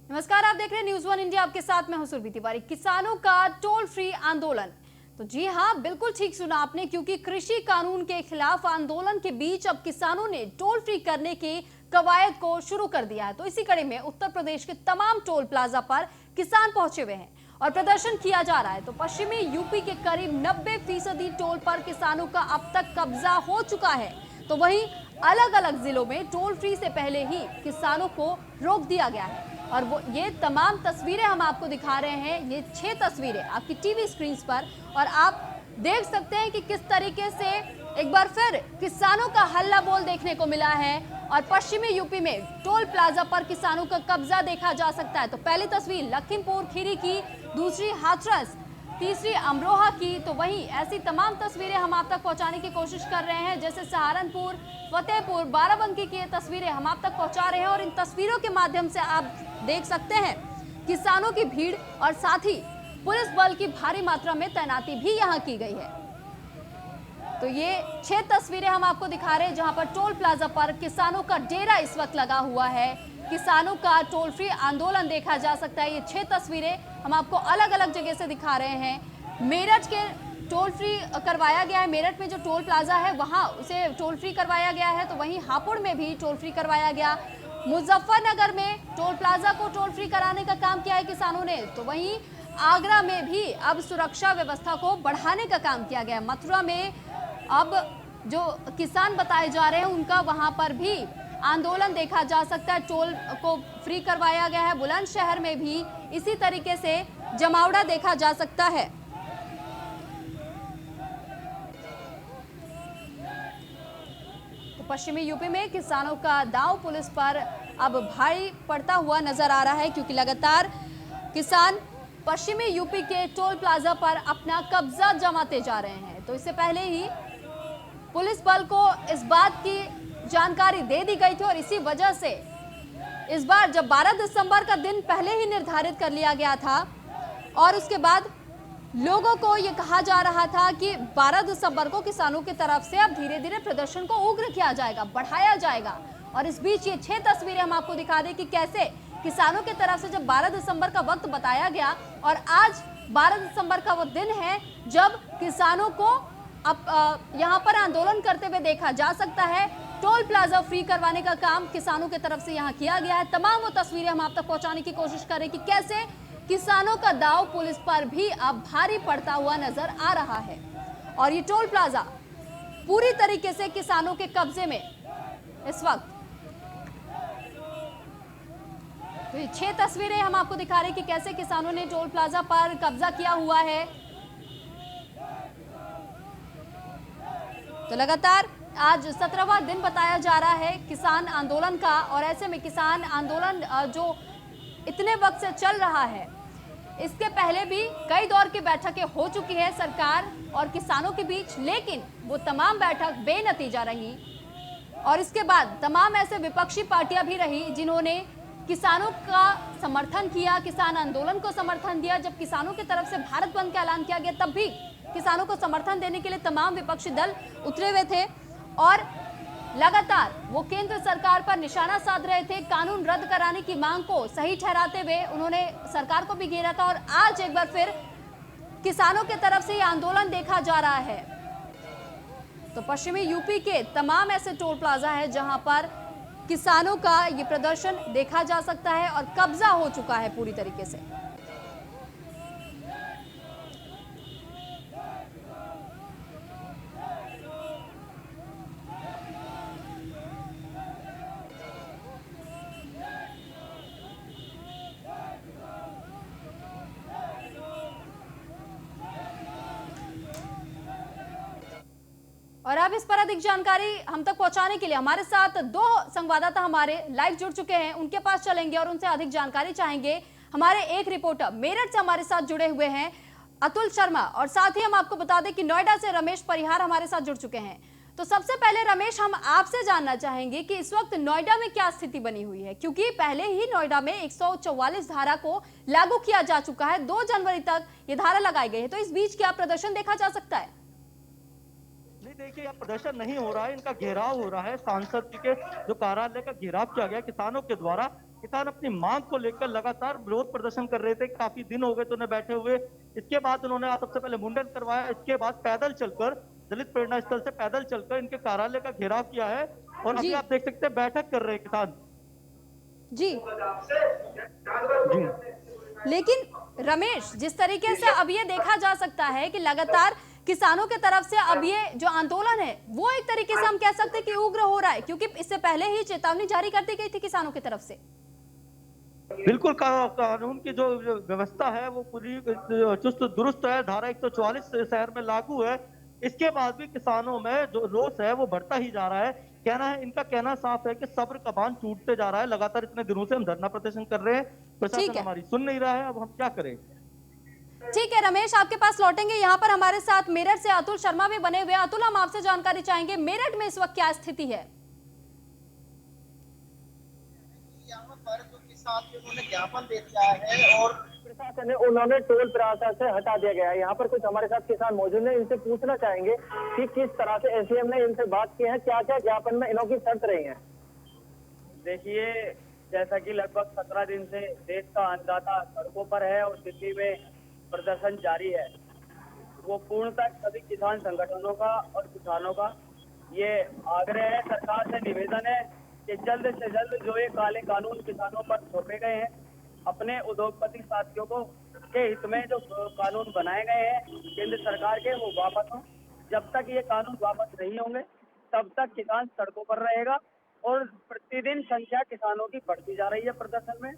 नमस्कार, आप देख रहे हैं न्यूज वन इंडिया। आपके साथ मैं हूं सुरभि तिवारी। किसानों का टोल फ्री आंदोलन, तो जी हां, बिल्कुल ठीक सुना आपने, क्योंकि कृषि कानून के खिलाफ आंदोलन के बीच अब किसानों ने टोल फ्री करने की कवायद को शुरू कर दिया है। तो इसी कड़ी में उत्तर प्रदेश के तमाम टोल प्लाजा पर किसान पहुंचे हुए हैं और प्रदर्शन किया जा रहा है। तो पश्चिमी यूपी के करीब 90% टोल पर किसानों का अब तक कब्जा हो चुका है। तो वहीं अलग अलग जिलों में टोल फ्री से पहले ही किसानों को रोक दिया गया है। और वो ये तमाम तस्वीरें हम आपको दिखा रहे हैं, ये 6 तस्वीरें आपकी टीवी स्क्रीन पर, और आप देख सकते हैं कि किस तरीके से एक बार फिर किसानों का हल्ला बोल देखने को मिला है। और पश्चिमी यूपी में टोल प्लाजा पर किसानों का कब्जा देखा जा सकता है। तो पहली तस्वीर लखीमपुर खीरी की, दूसरी हाथरस, तीसरी अमरोहा की। तो वहीं ऐसी तमाम तस्वीरें हम आप तक पहुंचाने की कोशिश कर रहे हैं, जैसे सहारनपुर, फतेहपुर, बाराबंकी की ये तस्वीरें हम आप तक पहुंचा रहे हैं। और इन तस्वीरों के माध्यम से आप देख सकते हैं किसानों की भीड़ और साथ ही पुलिस बल की भारी मात्रा में तैनाती भी यहां की गई है। तो ये 6 तस्वीरें हम आपको दिखा रहे हैं, जहां पर टोल प्लाजा पर किसानों का डेरा इस वक्त लगा हुआ है। किसानों का टोल फ्री आंदोलन देखा जा सकता है। ये 6 तस्वीरें हम आपको अलग अलग जगह से दिखा रहे हैं। मेरठ के टोल फ्री करवाया गया है, मेरठ में जो टोल प्लाजा है वहां उसे टोल फ्री करवाया गया है। तो वहीं हापुड़ में भी टोल फ्री करवाया गया। मुजफ्फरनगर में टोल प्लाजा को टोल फ्री कराने का काम किया है किसानों ने। तो वहीं आगरा में भी अब सुरक्षा व्यवस्था को बढ़ाने का काम किया गया है। मथुरा में अब जो किसान बताए जा रहे हैं उनका वहां पर भी आंदोलन देखा जा सकता है, टोल को फ्री करवाया गया है। बुलंदशहर में भी इसी तरीके से जमावड़ा देखा जा सकता है। तो पश्चिमी यूपी में किसानों का दांव पुलिस पर अब भारी पड़ता हुआ नजर आ रहा है, क्योंकि लगातार किसान पश्चिमी यूपी के टोल प्लाजा पर अपना कब्जा जमाते जा रहे हैं। तो इससे पहले ही पुलिस बल को इस बात की जानकारी दे दी गई थी और इसी वजह से इस बार जब 12 दिसंबर का दिन पहले ही निर्धारित कर लिया गया था और उसके बाद लोगों को यह कहा जा रहा था कि 12 दिसंबर को किसानों की तरफ से अब धीरे धीरे प्रदर्शन को उग्र किया जाएगा, बढ़ाया जाएगा। और इस बीच ये 6 तस्वीरें हम आपको दिखा दें कि कैसे किसानों की तरफ से जब 12 दिसंबर का वक्त बताया गया और आज 12 दिसंबर का वो दिन है जब किसानों को अब यहाँ पर आंदोलन करते हुए देखा जा सकता है। टोल प्लाजा फ्री करवाने का काम किसानों की तरफ से यहाँ किया गया है। तमाम वो तस्वीरें हम आप तक पहुंचाने की कोशिश करें कि कैसे किसानों का दांव पुलिस पर भी अब भारी पड़ता हुआ नजर आ रहा है। और ये टोल प्लाजा पूरी तरीके से किसानों के कब्जे में इस वक्त। तो ये 6 तस्वीरें हम आपको दिखा रहे हैं कि कैसे किसानों ने टोल प्लाजा पर कब्जा किया हुआ है। तो लगातार आज 17वां दिन बताया जा रहा है किसान आंदोलन का, और ऐसे में किसान आंदोलन जो इतने वक्त से चल रहा है, इसके पहले भी कई दौर की बैठकें हो चुकी है सरकार और किसानों के बीच, लेकिन वो तमाम बैठक बेनतीजा रही। और इसके बाद तमाम ऐसे विपक्षी पार्टियां भी रही जिन्होंने किसानों का समर्थन किया, किसान आंदोलन को समर्थन दिया। जब किसानों की तरफ से भारत बंद का ऐलान किया गया तब भी किसानों को समर्थन देने के लिए तमाम विपक्षी दल उतरे हुए थे और लगातार वो केंद्र सरकार पर निशाना साध रहे थे। कानून रद्द कराने की मांग को सही ठहराते हुए उन्होंने सरकार को भी घेरा था। और आज एक बार फिर किसानों की तरफ से ये आंदोलन देखा जा रहा है। तो पश्चिमी यूपी के तमाम ऐसे टोल प्लाजा है जहां पर किसानों का ये प्रदर्शन देखा जा सकता है और कब्जा हो चुका है पूरी तरीके से। और अब इस पर अधिक जानकारी हम तक पहुंचाने के लिए हमारे साथ 2 संवाददाता हमारे लाइव जुड़ चुके हैं, उनके पास चलेंगे और उनसे अधिक जानकारी चाहेंगे। हमारे एक रिपोर्टर मेरठ से हमारे साथ जुड़े हुए हैं अतुल शर्मा, और साथ ही हम आपको बता दें कि नोएडा से रमेश परिहार हमारे साथ जुड़ चुके हैं। तो सबसे पहले रमेश, हम आपसे जानना चाहेंगे कि इस वक्त नोएडा में क्या स्थिति बनी हुई है, क्योंकि पहले ही नोएडा में 144 धारा को लागू किया जा चुका है, 2 जनवरी तक ये धारा लगाई गई है। तो इस बीच क्या प्रदर्शन देखा जा सकता है? नहीं, देखिए यहाँ प्रदर्शन नहीं हो रहा है, इनका घेराव हो रहा है। सांसद जी के जो कार्यालय का घेराव किया गया किसानों के द्वारा, किसान अपनी मांग को लेकर लगातार विरोध प्रदर्शन कर रहे थे। काफी दिन हो गए तो उन्हें बैठे हुए। इसके बाद उन्होंने आज सबसे पहले मुंडन करवाया, इसके बाद पैदल चलकर दलित प्रेरणा स्थल से पैदल चलकर इनके कार्यालय का घेराव किया है और अभी जी आप देख सकते हैं बैठक कर रहे हैं किसान। जी। जी लेकिन रमेश, जिस तरीके से अब ये देखा जा सकता है कि लगातार किसानों की तरफ से अब ये जो आंदोलन है वो एक तरीके से हम कह सकते हैं कि उग्र हो रहा है, क्योंकि इससे पहले ही चेतावनी जारी कर दी गई थी किसानों की तरफ से। बिल्कुल, कानून की जो व्यवस्था है वो पूरी चुस्त दुरुस्त है। धारा 144 शहर में लागू है। इसके बाद भी किसानों में जो रोष है वो बढ़ता ही जा रहा है। इनका कहना साफ है कि सब्र का बांध टूटते जा रहा है। लगातार इतने दिनों से हम धरना प्रदर्शन कर रहे हैं, ठीक प्रशासन है, हमारी सुन नहीं रहा है। अब हम क्या करें? ठीक है रमेश, आपके पास लौटेंगे। यहाँ पर हमारे साथ मेरठ से अतुल शर्मा भी बने हुए हैं। अतुल, हम आपसे जानकारी चाहेंगे, मेरठ में इस वक्त क्या स्थिति है? यहाँ पर जो किसान थे उन्होंने ज्ञापन दे दिया है और प्रशासन ने उन्होंने टोल प्लाजा से हटा दिया गया है। यहाँ पर कुछ हमारे साथ किसान मौजूद हैं, इनसे पूछना चाहेंगे कि किस तरह से एसडीएम ने इनसे बात की है, क्या क्या ज्ञापन में इनों की शर्त रही है। देखिए, जैसा कि लगभग 17 दिन से देश का अन्नदाता सड़कों पर है और दिल्ली में प्रदर्शन जारी है, वो पूर्णतः सभी किसान संगठनों का और किसानों का ये आग्रह है, सरकार से निवेदन है कि जल्द से जल्द जो ये काले कानून किसानों पर थोपे गए हैं, अपने उद्योगपति साथियों को के हित में जो कानून बनाए गए हैं केंद्र सरकार के, वो वापस हों। जब तक ये कानून वापस नहीं होंगे तब तक किसान सड़कों पर रहेगा और प्रतिदिन संख्या किसानों की बढ़ती जा रही है प्रदर्शन में।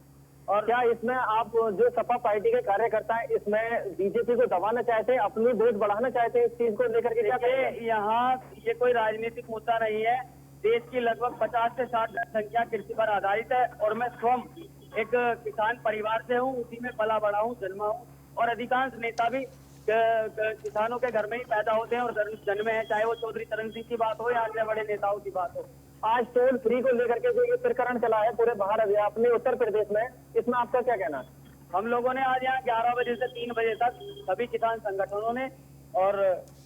और क्या इसमें आप जो सपा पार्टी के कार्यकर्ता है इसमें बीजेपी को दबाना चाहते हैं, अपनी वोट बढ़ाना चाहते हैं, इस चीज को लेकर के क्या कहेंगे? यहाँ ये कोई राजनीतिक मुद्दा नहीं है। देश की लगभग 50 से 60 जनसंख्या कृषि पर आधारित है और मैं स्वयं एक किसान परिवार से हूँ, उसी में पला बड़ा हूँ, जन्मा हूँ और अधिकांश नेता भी किसानों के घर में ही पैदा होते हैं और जन्मे हैं, चाहे वो चौधरी चरण सिंह की बात हो या अन्य बड़े नेताओं की बात हो। आज टोल फ्री को लेकर के जो ये प्रकरण चला है पूरे बाहर अपने उत्तर प्रदेश में, इसमें आपका क्या कहना है? हम लोगों ने आज यहाँ 11 बजे से 3 बजे तक सभी किसान संगठनों ने और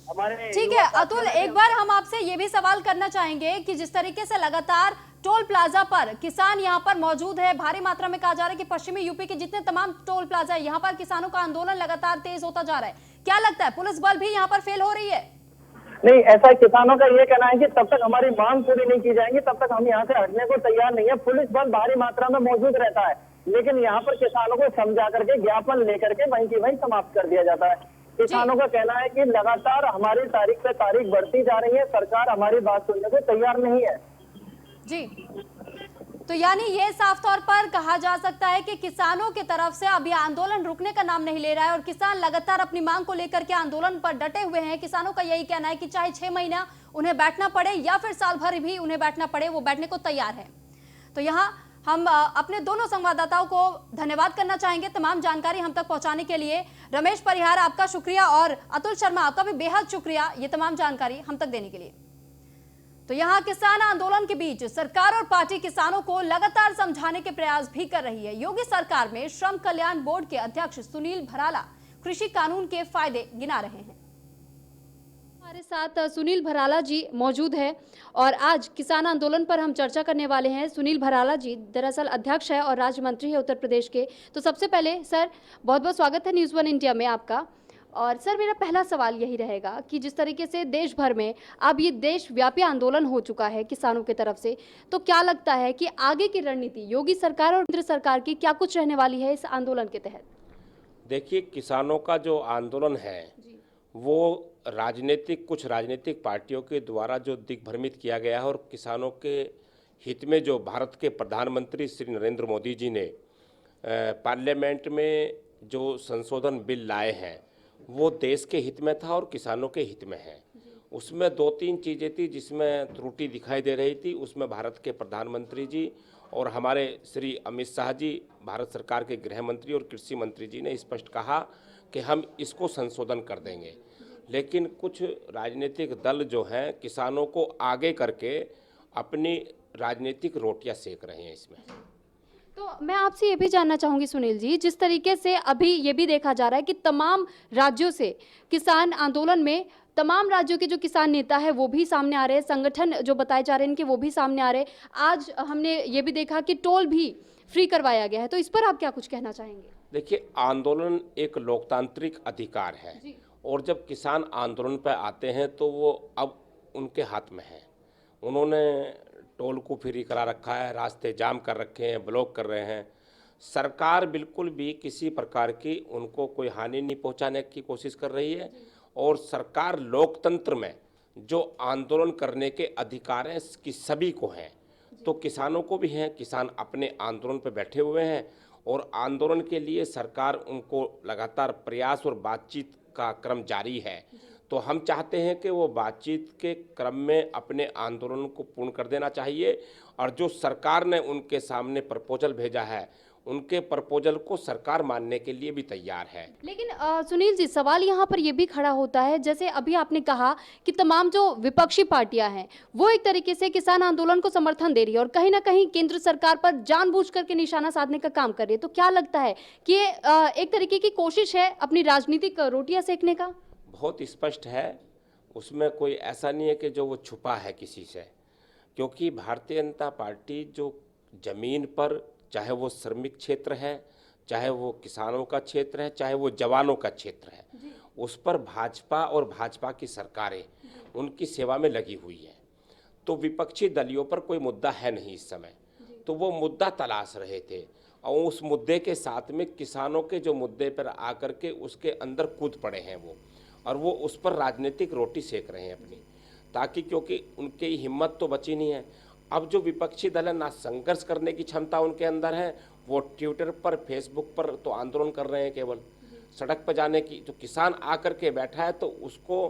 हमारे ठीक है अतुल, एक बार हम आपसे ये भी सवाल करना चाहेंगे कि जिस तरीके से लगातार टोल प्लाजा पर किसान यहाँ पर मौजूद है, भारी मात्रा में कहा जा रहा है कि पश्चिमी यूपी के जितने तमाम टोल प्लाजा है यहाँ पर किसानों का आंदोलन लगातार तेज होता जा रहा है, क्या लगता है पुलिस बल भी यहाँ पर फेल हो रही है? नहीं, ऐसा किसानों का ये कहना है कि तब तक हमारी मांग पूरी नहीं की जाएगी तब तक हम यहाँ से हटने को तैयार नहीं है। पुलिस बल भारी मात्रा में मौजूद रहता है, लेकिन यहाँ पर किसानों को समझा करके ज्ञापन लेकर के वहीं की वहीं समाप्त कर दिया जाता है। किसानों का कहना है कि लगातार हमारी तारीख पे तारीख बढ़ती जा रही है, सरकार हमारी बात सुनने को तैयार नहीं है। जी, तो यानी ये साफ तौर पर कहा जा सकता है कि किसानों की तरफ से अभी आंदोलन रुकने का नाम नहीं ले रहा है और किसान लगातार अपनी मांग को लेकर के आंदोलन पर डटे हुए हैं। किसानों का यही कहना है कि चाहे 6 महीना उन्हें बैठना पड़े या फिर साल भर भी उन्हें बैठना पड़े, वो बैठने को तैयार है। तो यहाँ हम अपने दोनों संवाददाताओं को धन्यवाद करना चाहेंगे तमाम जानकारी हम तक पहुंचाने के लिए। रमेश परिहार, आपका शुक्रिया, और अतुल शर्मा, आपका भी बेहद शुक्रिया ये तमाम जानकारी हम तक देने के लिए। तो यहाँ किसान आंदोलन के बीच सरकार और पार्टी किसानों को लगातार समझाने के प्रयास भी कर रही है। योगी सरकार में श्रम कल्याण बोर्ड के अध्यक्ष सुनील भराला कृषि कानून के फायदे गिना रहे हैं। हमारे साथ सुनील भराला जी मौजूद है और आज किसान आंदोलन पर हम चर्चा करने वाले हैं। सुनील भराला जी दरअसल अध्यक्ष है और राज्य मंत्री है उत्तर प्रदेश के। तो सबसे पहले सर बहुत बहुत स्वागत है न्यूज़ 1 इंडिया में आपका। और सर मेरा पहला सवाल यही रहेगा कि जिस तरीके से देश भर में अब ये देशव्यापी आंदोलन हो चुका है किसानों की तरफ से, तो क्या लगता है कि आगे की रणनीति योगी सरकार और केंद्र सरकार की क्या कुछ रहने वाली है इस आंदोलन के तहत? देखिए, किसानों का जो आंदोलन है वो कुछ राजनीतिक पार्टियों के द्वारा जो दिग्भ्रमित किया गया है और किसानों के हित में जो भारत के प्रधानमंत्री श्री नरेंद्र मोदी जी ने पार्लियामेंट में जो संशोधन बिल लाए हैं वो देश के हित में था और किसानों के हित में है। उसमें 2-3 चीज़ें थी जिसमें त्रुटि दिखाई दे रही थी। उसमें भारत के प्रधानमंत्री जी और हमारे श्री अमित शाह जी, भारत सरकार के गृह मंत्री और कृषि मंत्री जी ने स्पष्ट कहा कि हम इसको संशोधन कर देंगे, लेकिन कुछ राजनीतिक दल जो हैं किसानों को आगे करके अपनी राजनीतिक रोटियां सेक रहे हैं इसमें। तो मैं आपसे ये भी जानना चाहूंगी सुनील जी, जिस तरीके से अभी ये भी देखा जा रहा है कि तमाम राज्यों से किसान आंदोलन में तमाम राज्यों के जो किसान नेता है वो भी सामने आ रहे हैं, संगठन जो बताए जा रहे हैं इनके वो भी सामने आ रहे हैं। आज हमने ये भी देखा कि टोल भी फ्री करवाया गया है, तो इस पर आप क्या कुछ कहना चाहेंगे? देखिए, आंदोलन एक लोकतांत्रिक अधिकार है और जब किसान आंदोलन पर आते हैं तो वो अब उनके हाथ में है। उन्होंने टोल को फ्री करा रखा है, रास्ते जाम कर रखे हैं, ब्लॉक कर रहे हैं। सरकार बिल्कुल भी किसी प्रकार की उनको कोई हानि नहीं पहुंचाने की कोशिश कर रही है और सरकार लोकतंत्र में जो आंदोलन करने के अधिकार हैं कि सभी को हैं, तो किसानों को भी हैं। किसान अपने आंदोलन पर बैठे हुए हैं और आंदोलन के लिए सरकार उनको लगातार प्रयास और बातचीत का क्रम जारी है। तो हम चाहते हैं कि वो बातचीत के क्रम में अपने आंदोलन को पूर्ण कर देना चाहिए और जो सरकार ने उनके सामने प्रपोजल भेजा है, उनके प्रपोजल को सरकार मानने के लिए भी तैयार है। लेकिन सुनील जी, सवाल यहाँ पर यह भी खड़ा होता है, जैसे अभी आपने कहा कि तमाम जो विपक्षी पार्टियां हैं वो एक तरीके से किसान आंदोलन को समर्थन दे रही है और कहीं ना कहीं केंद्र सरकार पर जानबूझ करके निशाना साधने का काम कर रही है, तो क्या लगता है कि ये एक तरीके की कोशिश है अपनी राजनीतिक रोटियां सेकने का? बहुत स्पष्ट है, उसमें कोई ऐसा नहीं है कि जो वो छुपा है किसी से, क्योंकि भारतीय जनता पार्टी जो जमीन पर, चाहे वो श्रमिक क्षेत्र है, चाहे वो किसानों का क्षेत्र है, चाहे वो जवानों का क्षेत्र है, उस पर भाजपा और भाजपा की सरकारें उनकी सेवा में लगी हुई है। तो विपक्षी दलियों पर कोई मुद्दा है नहीं इस समय, तो वो मुद्दा तलाश रहे थे और उस मुद्दे के साथ में किसानों के जो मुद्दे पर आकर के उसके अंदर कूद पड़े हैं वो, और वो उस पर राजनीतिक रोटी सेक रहे हैं अपनी, ताकि क्योंकि उनकी हिम्मत तो बची नहीं है। अब जो विपक्षी दल है, ना संघर्ष करने की क्षमता उनके अंदर है, वो ट्विटर पर, फेसबुक पर तो आंदोलन कर रहे हैं केवल, सड़क पर जाने की जो किसान आकर के बैठा है तो उसको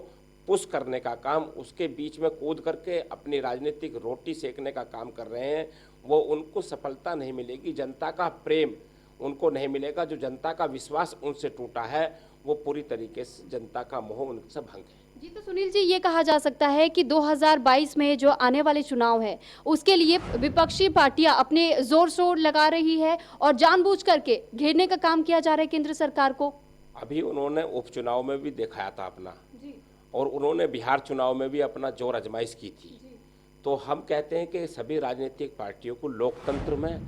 पुश करने का काम, उसके बीच में कूद करके अपनी राजनीतिक रोटी सेकने का काम कर रहे हैं। वो उनको सफलता नहीं मिलेगी, जनता का प्रेम उनको नहीं मिलेगा, जो जनता का विश्वास उनसे टूटा है वो पूरी तरीके से जनता का मोह उनसे भंग है। जी, तो सुनील जी, ये कहा जा सकता है कि 2022 में जो आने वाले चुनाव है उसके लिए विपक्षी पार्टियां अपने जोर शोर लगा रही है और जानबूझ करके घेरने का काम किया जा रहा है केंद्र सरकार को। अभी उन्होंने उपचुनाव में भी दिखाया था अपना जी, और उन्होंने बिहार चुनाव में भी अपना जोर आजमाइश की थी। तो हम कहते हैं कि सभी राजनीतिक पार्टियों को लोकतंत्र में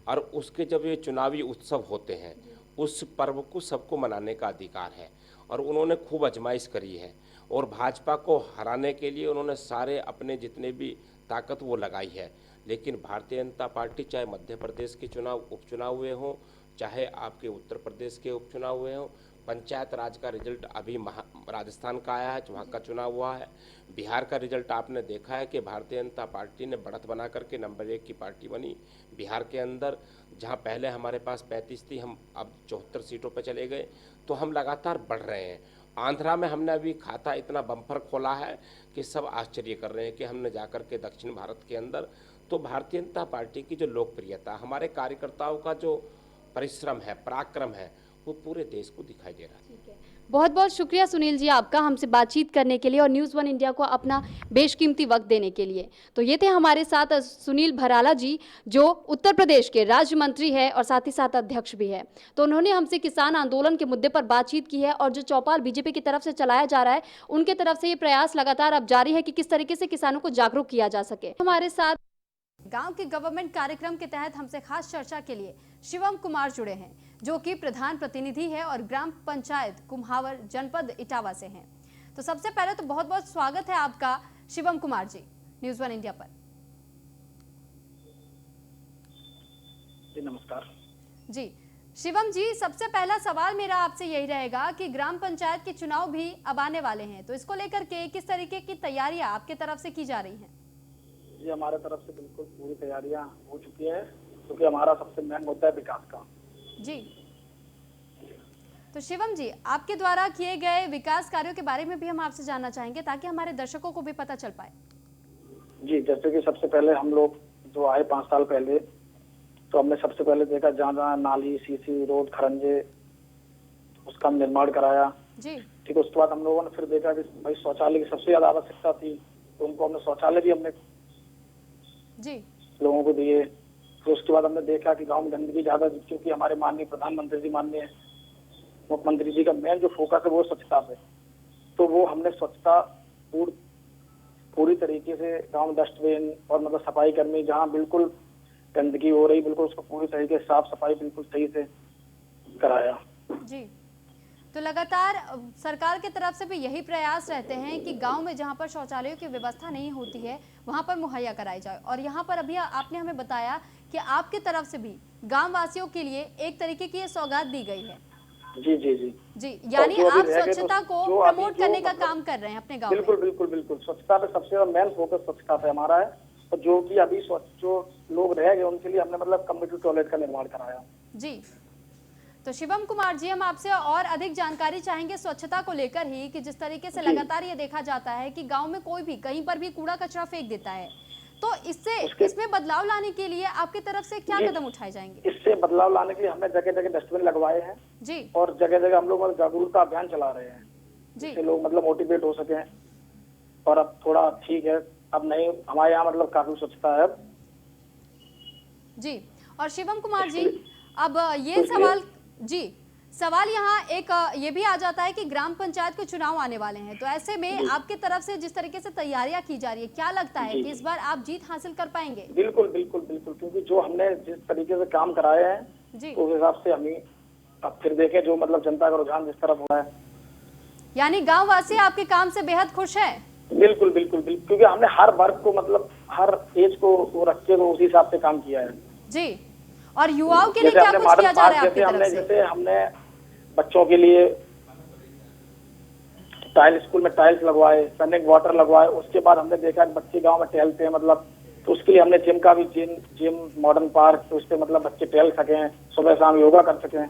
और उसके जब ये चुनावी उत्सव होते हैं उस पर्व को सबको मनाने का अधिकार है, और उन्होंने खूब आजमाइश करी है और भाजपा को हराने के लिए उन्होंने सारे अपने जितने भी ताकत वो लगाई है। लेकिन भारतीय जनता पार्टी, चाहे मध्य प्रदेश के चुनाव उपचुनाव हुए हों, चाहे आपके उत्तर प्रदेश के उपचुनाव हुए हों, पंचायत राज का रिजल्ट अभी राजस्थान का आया है, वहाँ का चुनाव हुआ है, बिहार का रिजल्ट आपने देखा है कि भारतीय जनता पार्टी ने बढ़त बना करके नंबर 1 की पार्टी बनी बिहार के अंदर, जहाँ पहले हमारे पास 35 थी, हम अब 74 सीटों पर चले गए। तो हम लगातार बढ़ रहे हैं। आंध्रा में हमने अभी खाता इतना बम्पर खोला है कि सब आश्चर्य कर रहे हैं कि हमने जाकर के दक्षिण भारत के अंदर। तो भारतीय जनता पार्टी की जो लोकप्रियता, हमारे कार्यकर्ताओं का जो परिश्रम है, पराक्रम है, वो पूरे देश को दिखाई दे रहा है। ठीक है, बहुत बहुत शुक्रिया सुनील जी आपका हमसे बातचीत करने के लिए और न्यूज़ 1 इंडिया को अपना बेशकीमती वक्त देने के लिए। तो ये थे हमारे साथ सुनील भराला जी, जो उत्तर प्रदेश के राज्य मंत्री है और साथ ही साथ अध्यक्ष भी है। तो उन्होंने हमसे किसान आंदोलन के मुद्दे पर बातचीत की है और जो चौपाल बीजेपी की तरफ से चलाया जा रहा है, उनके तरफ से ये प्रयास लगातार अब जारी है कि किस तरीके से किसानों को जागरूक किया जा सके। हमारे साथ गांव के गवर्नमेंट कार्यक्रम के तहत हमसे खास चर्चा के लिए शिवम कुमार जुड़े हैं, जो कि प्रधान प्रतिनिधि है और ग्राम पंचायत कुम्हावर जनपद इटावा से हैं। तो सबसे पहले तो बहुत बहुत स्वागत है आपका शिवम कुमार जी न्यूज़ 1 इंडिया पर। जी नमस्कार जी शिवम जी, सबसे पहला सवाल मेरा आपसे यही रहेगा कि ग्राम पंचायत के चुनाव भी अब आने वाले हैं, तो इसको लेकर के किस तरीके की तैयारियां आपके तरफ से की जा रही हैं? जी हमारे तरफ से बिल्कुल पूरी तैयारियां हो चुकी है, क्योंकि हमारा सबसे मेन मुद्दा है विकास का। जी, तो शिवम जी, आपके द्वारा किए गए विकास कार्यों के बारे में भी हम आपसे जानना चाहेंगे ताकि हमारे दर्शकों को भी पता चल पाए। जी, जैसे कि सबसे पहले हम लोग जो आए 5 साल पहले, तो हमने सबसे पहले देखा जहाँ जहाँ नाली, सीसी, रोड, खरंजे, उसका निर्माण कराया। जी, ठीक है, उसके बाद हम लोगों ने फिर देखा कि भाई शौचालय की सबसे ज्यादा आवश्यकता थी, तो उनको हमने शौचालय भी हमने जी लोगों को दिए। फिर उसके बाद हमने देखा कि गांव में गंदगी ज्यादा, क्योंकि हमारे माननीय प्रधानमंत्री जी, माननीय मुख्यमंत्री जी का मेन जो फोकस है वो स्वच्छता पे, तो वो हमने स्वच्छता पूरी तरीके से गांव में डस्टबिन और मतलब सफाई कर्मी, जहाँ बिल्कुल गंदगी हो रही, बिल्कुल उसको पूरी तरीके से साफ सफाई बिल्कुल सही से कराया। जी, तो लगातार सरकार की तरफ से भी यही प्रयास रहते हैं कि गांव में जहां पर शौचालयों की व्यवस्था नहीं होती है वहां पर मुहैया कराई जाए। और यहां पर अभी आपने हमें बताया कि आपकी तरफ से भी गांव वासियों के लिए एक तरीके की ये सौगात दी गई है। जी जी जी जी, यानी जो अभी आप रह गए स्वच्छता को जो अभी प्रमोट जो करने का मतलब- काम कर रहे हैं अपने गांव बिल्कुल में। बिल्कुल बिल्कुल स्वच्छता पे सबसे ज्यादा मेन फोकस स्वच्छता पे हमारा है। और जो कि अभी जो लोग रह गए उनके लिए हमने मतलब कम्युनिटी टॉयलेट का निर्माण कराया। जी, तो शिवम कुमार जी, हम आपसे और अधिक जानकारी चाहेंगे स्वच्छता को लेकर ही कि जिस तरीके से जी। लगातार ये देखा जाता है कि गांव में कोई भी कहीं पर भी कूड़ा कचरा फेंक देता है, तो इसमें बदलाव लाने के लिए आपकी तरफ से क्या जी। कदम उठाए जाएंगे? इससे बदलाव लाने के लिए हमने जगह जगह डस्टबिन लगवाए हैं जी और जगह जगह हम लोग मतलब जागरूकता अभियान चला रहे हैं, जी जिससे लोग मतलब मोटिवेट हो सके। और अब थोड़ा ठीक है, अब नहीं, हमारे यहाँ मतलब काफी स्वच्छता है अब। जी। और शिवम कुमार जी, अब ये तो सवाल यहाँ एक ये भी आ जाता है कि ग्राम पंचायत के चुनाव आने वाले हैं, तो ऐसे में आपकी तरफ से जिस तरीके से तैयारियां की जा रही है, क्या लगता है जी। कि इस बार आप जीत हासिल कर पाएंगे? बिल्कुल बिल्कुल बिल्कुल, क्योंकि जो हमने जिस तरीके से काम कराए हैं जी, तो उस हिसाब से हमें अब फिर देखें जो मतलब जनता का रुझान जिस तरफ हो रहा है। यानी गाँव वासी आपके काम से बेहद खुश है। बिल्कुल बिल्कुल बिल्कुल, क्योंकि हमने हर वर्ग को मतलब हर एज को वो रख के उसी हिसाब से काम किया है। जी, और युवाओं के लिए जैसे क्या हमने कुछ मॉडर्न किया जा रहा है पार्क आपकी जैसे तरफ हमने से? जैसे हमने बच्चों के लिए टाइल स्कूल में टाइल्स लगवाए, रनिंग वाटर लगवाए। उसके बाद हमने देखा कि बच्चे गांव में टहलते हैं मतलब, तो उसके लिए हमने जिम का भी जिम मॉडर्न पार्क, तो उस पे मतलब बच्चे टहल सकें, सुबह शाम योगा कर सकें,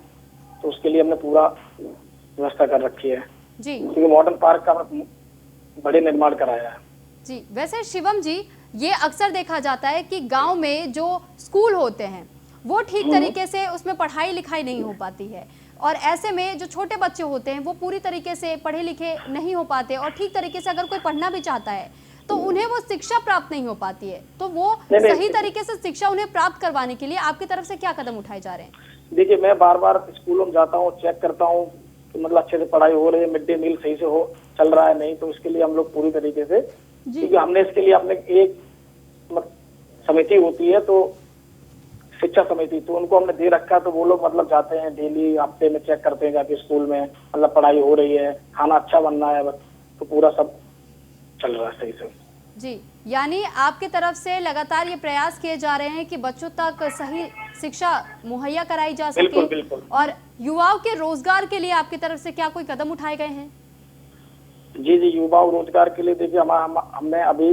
तो उसके लिए हमने पूरा व्यवस्था कर रखी है। जी क्योंकि मॉडर्न पार्क का हमने बड़े निर्माण कराया है। जी, वैसे शिवम जी, ये अक्सर देखा जाता है कि गांव में जो स्कूल होते हैं वो ठीक तरीके से उसमें पढ़ाई लिखाई नहीं हो पाती है, और ऐसे में जो छोटे बच्चे होते हैं वो पूरी तरीके से पढ़े लिखे नहीं हो पाते, और ठीक तरीके से अगर कोई पढ़ना भी चाहता है तो उन्हें वो शिक्षा प्राप्त नहीं हो पाती है। तो वो नहीं। सही तरीके से शिक्षा उन्हें प्राप्त करवाने के लिए आपकी तरफ से क्या कदम उठाए जा रहे हैं? देखिए, मैं बार बार स्कूलों में जाता हूँ, चेक करता हूँ कि मतलब अच्छे से पढ़ाई हो रही है, मिड डे मील सही से हो चल रहा है नहीं, तो उसके लिए हम लोग पूरी तरीके से, क्योंकि हमने इसके लिए अपने एक समिति होती है, तो शिक्षा समिति, तो उनको हमने दे रखा है, तो वो लोग मतलब जाते हैं डेली, हफ्ते में चेक करते हैं जाके स्कूल में मतलब पढ़ाई हो रही है, खाना अच्छा बन रहा है, तो पूरा सब चल रहा है सही से। जी, यानी आपकी तरफ से लगातार ये प्रयास किए जा रहे हैं कि बच्चों तक सही शिक्षा मुहैया कराई जा बिल्कुल, सके, बिल्कुल। और युवाओं के रोजगार के लिए आपकी तरफ से क्या कोई कदम उठाए गए हैं? जी जी, युवा रोजगार के लिए देखिए हमने अभी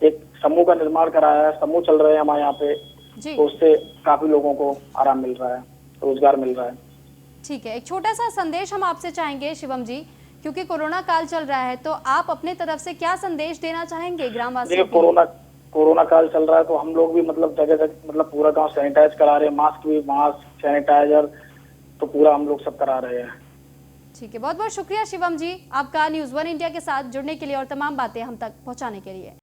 एक समूह का निर्माण कराया है, समूह चल रहे हैं हमारे यहाँ पे, जी तो उससे काफी लोगों को आराम मिल रहा है, रोजगार मिल रहा है। ठीक है, एक छोटा सा संदेश हम आपसे चाहेंगे शिवम जी, क्योंकि कोरोना काल चल रहा है, तो आप अपने तरफ से क्या संदेश देना चाहेंगे ग्रामवासियों देखिए, को? कोरोना काल चल रहा है, तो हम लोग भी मतलब जगह जगह मतलब पूरा गांव सैनिटाइज करा रहे हैं, मास्क सैनिटाइजर, तो पूरा हम लोग सब करा रहे हैं। ठीक है, बहुत बहुत शुक्रिया शिवम जी आपका न्यूज़ 1 इंडिया के साथ जुड़ने के लिए और तमाम बातें हम तक पहुंचाने के लिए।